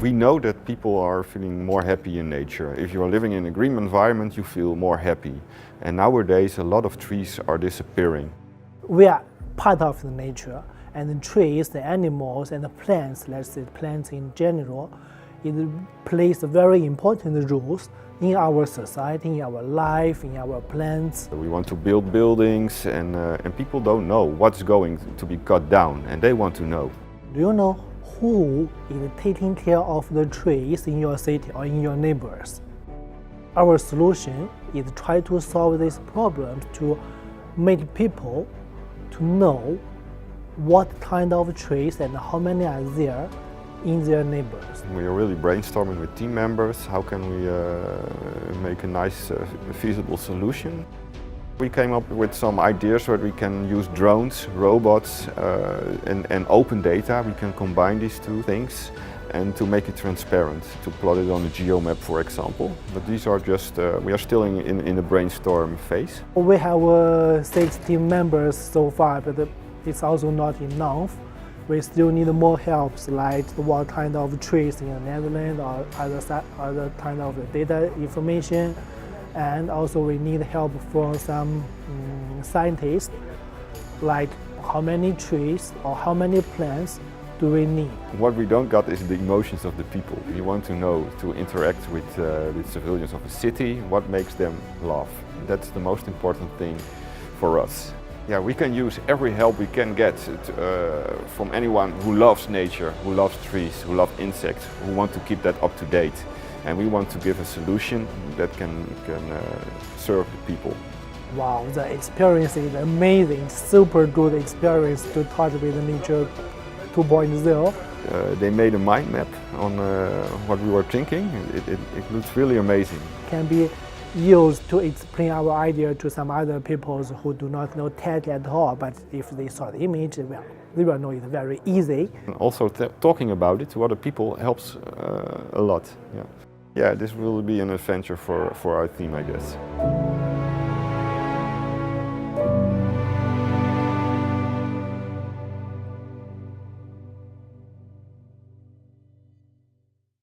We know that people are feeling more happy in nature. If you are living in a green environment, you feel more happy. And nowadays, a lot of trees are disappearing. We are part of the nature, and the trees, the animals, and the plants, let's say plants in general, it plays very important roles in our society, in our life, in our plants. We want to build buildings, and people don't know what's going to be cut down, and they want to know. Do you know who is taking care of the trees in your city or in your neighbors? Our solution is try to solve these problems to make people to know what kind of trees and how many are there in their neighbors. We are really brainstorming with team members. How can we make a nice, feasible solution? We came up with some ideas where we can use drones, robots, and open data. We can combine these two things and to make it transparent, to plot it on a geomap, for example. But these are just, we are still in the brainstorm phase. We have 6 team members so far, but it's also not enough. We still need more help, like what kind of trees in the Netherlands or other kind of data information. And also we need help from some scientists, like how many trees or how many plants do we need. What we don't got is the emotions of the people. We want to know, to interact with civilians of a city, what makes them laugh. That's the most important thing for us. Yeah, we can use every help we can get from anyone who loves nature, who loves trees, who loves insects, who want to keep that up to date. And we want to give a solution that can serve the people. Wow, the experience is amazing, super good experience to talk with Nature 2.0. They made a mind map on what we were thinking. It looks really amazing. Can be used to explain our idea to some other people who do not know tech at all, but if they saw the image, well, they will know it very easy. And also talking about it to other people helps a lot. Yeah, this will be an adventure for our team, I guess.